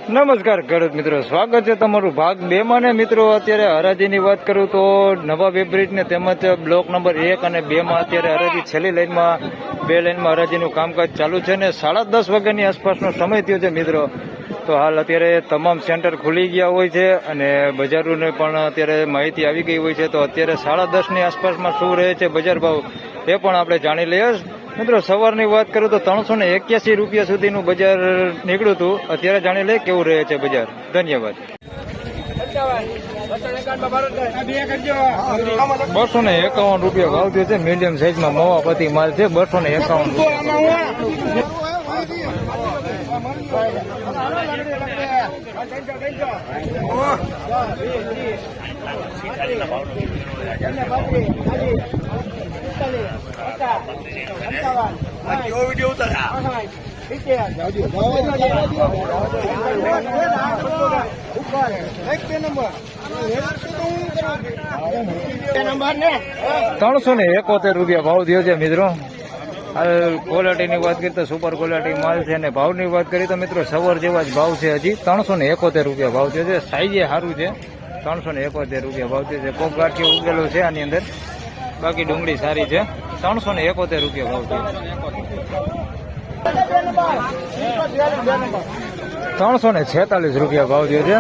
નમસ્કાર ખેડૂત મિત્રો, સ્વાગત છે તમારું ભાગ 2 માં ને મિત્રો. અત્યારે હરાજીની વાત કરું તો નવા વેબ્રિજ ને તેમજ બ્લોક નંબર 1 અને 2 માં અત્યારે હરાજી છેલ્લી લાઈનમાં 2 લાઈનમાં હરાજીનું કામકાજ ચાલુ છે ને 10:30 વાગ્યાની આસપાસનો સમય થયો છે મિત્રો. તો હાલ અત્યારે તમામ સેન્ટર ખુલી ગયા હોય છે અને બજારોને પણ અત્યારે માહિતી આવી ગઈ હોય છે. તો અત્યારે 10:30ની આસપાસમાં શું રહે છે બજાર ભાવ એ પણ આપણે જાણી લઈએ મિત્રો. સવારની વાત કરું તો 381 રૂપિયા સુધીનું બજાર નીકળ્યું હતું. અત્યારે જાણી લે કેવું રહે છે બજાર. ધન્યવાદ. 251 રૂપિયા ભાવ થયો છે. મીડિયમ સાઈઝમાં મવાપતિ માલ છે. 251 371 રૂપિયા ભાવ થયો છે મિત્રો. હાલ ક્વોલિટીની વાત કરીએ તો સુપર ક્વોલિટી માલ છે અને ભાવની વાત કરીએ તો મિત્રો સવાર જેવા જ ભાવ છે. હજી 371 રૂપિયા ભાવ થયો છે. સાઈઝે સારું છે. 371 રૂપિયા ભાવ થયો છે. કોક ગાંઠિયો ઉગેલો છે આની અંદર, બાકી ડુંગળી સારી છે. 371 રૂપિયા ભાવ થયો. 346 રૂપિયા ભાવ થયો છે.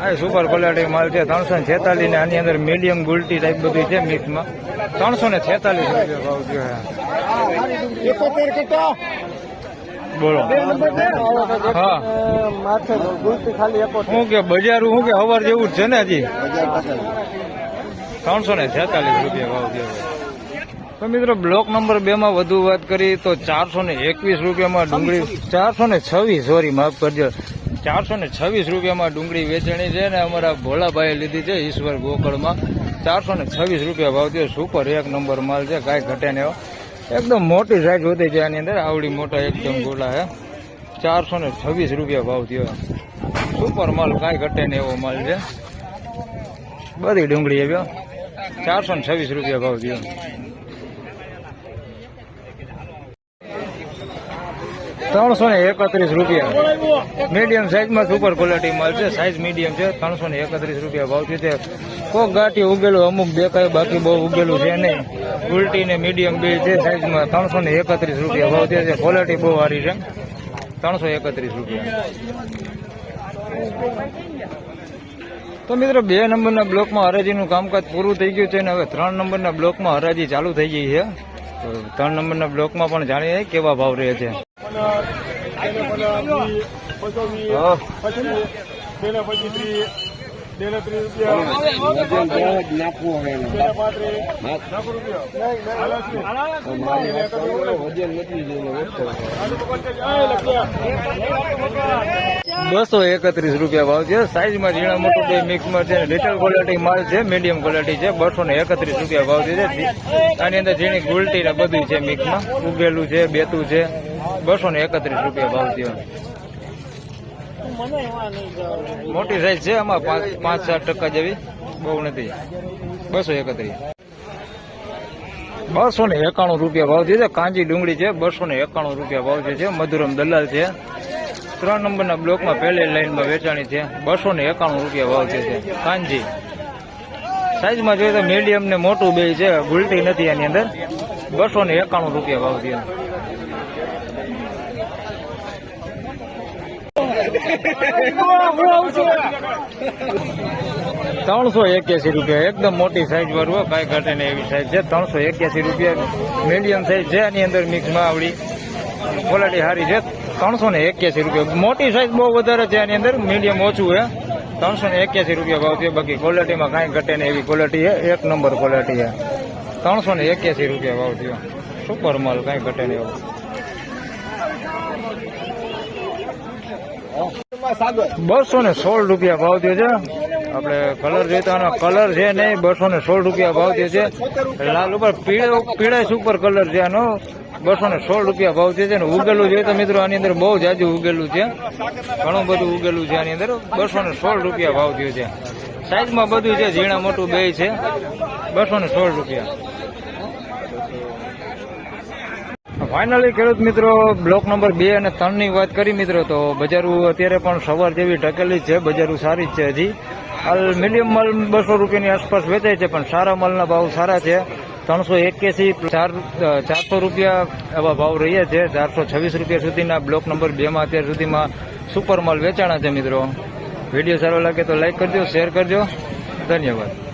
આ સુપર ક્વોલિટી માલ છે. 346 ને આની અંદર મીડિયમ ગુલટી ટાઈપ બધી છે મિક્સમાં. 346 રૂપિયા ભાવ થયો છે. બોલો. હા શું કે બજાર શું કે હવાર જેવું જ છે ને હજી. 346 રૂપિયા ભાવ થયો છે. તો મિત્રો બ્લોક નંબર 2 માં વધુ વાત કરી તો 421 રૂપિયામાં ડુંગળી 426 સોરી માફ કરજો 426 રૂપિયામાં ડુંગળી વેચણી છે ને અમારા ભોલાભાઈએ લીધી છે ઈશ્વર ગોકળમાં. 426 રૂપિયા ભાવ થયો. સુપર 1 નંબર માલ છે. કાંઈ ઘટે ને એકદમ મોટી સાઈઝ વધી છે આની અંદર. આવડી મોટા એકદમ ગોલા છે. 426 રૂપિયા ભાવ થયો. સુપર માલ, કાંઈ ઘટે ને એવો માલ છે. બધી ડુંગળી આવ્યો. 426 રૂપિયા ભાવ થયો. 331 રૂપિયા મીડિયમ સાઈઝમાં સુપર ક્વોલિટી માલ છે. સાઈઝ મીડિયમ છે. 331 રૂપિયા ભાવ થયો છે. કોક ગાંઠી ઉગેલું અમુક દેખાય, બાકી બહુ ઉગેલું છે નહીં. ઉલટી ને મીડિયમ બે છે સાઈઝમાં. 331 રૂપિયા ભાવ થયો છે. ક્વોલિટી બહુ સારી છે. 331 રૂપિયા. તો મિત્રો 2 નંબરના બ્લોકમાં હરાજીનું કામકાજ પૂરું થઈ ગયું છે અને હવે 3 નંબરના બ્લોકમાં હરાજી ચાલુ થઈ ગઈ છે. તો 3 નંબરના બ્લોકમાં પણ જાણીએ કેવા ભાવ રહે છે. ₹231 ભાવ છે. સાઈઝમાં ઝીણા મોટું બે મિક્સમાં છે. લિટલ ક્વોલિટી માલ છે. મીડિયમ ક્વોલિટી છે. 231 રૂપિયા ભાવ છે. આની અંદર ઝીણી ગુલટી ને બધું છે મિક્સમાં. ઉગેલું છે, બેતું છે. 231 રૂપિયા ભાવ થયો. મોટી સાઈઝ છે. આમાં 5-7% જેવી, બહુ નથી. 231 291 રૂપિયા ભાવ છે. કાંજી ડુંગળી છે. 291 રૂપિયા ભાવ છે. મધુરમ દલાલ છે. 3 નંબરના બ્લોકમાં પહેલી લાઈનમાં વેચાણી છે. 291 રૂપિયા ભાવ છે. કાંજી સાઈઝમાં જોઈએ તો મીડિયમ ને મોટું બે છે. ગુલટી નથી આની અંદર. 291 રૂપિયા ભાવ છે. 381 રૂપિયા એકદમ મોટી સાઈઝ વાળું, કાંઈ ઘટે ને એવી સાઈઝ છે. 381 રૂપિયા મીડિયમ સાઈઝ છે. આની અંદર મિક્સમાં આવડી ક્વોલિટી સારી છે. 381 રૂપિયા. મોટી સાઈઝ બહુ વધારે છે આની અંદર, મીડિયમ ઓછું છે. 381 રૂપિયા ભાવ છે. બાકી ક્વોલિટીમાં કાંઈ ઘટે ને એવી ક્વોલિટી છે. 1 નંબર ક્વોલિટી છે. 381 રૂપિયા ભાવ થયો. સુપર માલ, કાંઈ ઘટે ને એવું. 216 રૂપિયા ભાવ થયો છે. આપણે કલર જોઈતો કલર છે નહીં. 216 રૂપિયા ભાવ થયો છે. લાલ ઉપર પીળા સુપર કલર છે આનો. 216 રૂપિયા ભાવ છે. ઉગેલું જોઈએ તો મિત્રો આની અંદર બહુ જાજુ ઉગેલું છે. ઘણું બધું ઉગેલું છે આની અંદર. 216 રૂપિયા ભાવ થયો છે. સાઈઝમાં બધું છે. ઝીણા મોટું બે છે. 216 રૂપિયા. ફાઇનલી ખેડૂત મિત્રો બ્લોક નંબર 2 અને 3 ની વાત કરી મિત્રો, તો બજારું અત્યારે પણ સવાર જેવી ટકેલી છે, બજારું સારી જ છે. હજી હાલ મીડિયમ માલ 200 રૂપિયાની આસપાસ વેચાય છે, પણ સારા માલના ભાવ સારા છે. 381 400 રૂપિયા એવા ભાવ રહ્યા છે. 426 રૂપિયા સુધીના બ્લોક નંબર 2 માં અત્યાર સુધીમાં સુપર માલ વેચાણા છે મિત્રો. વિડીયો સારો લાગે તો લાઈક કરજો, શેર કરજો. ધન્યવાદ.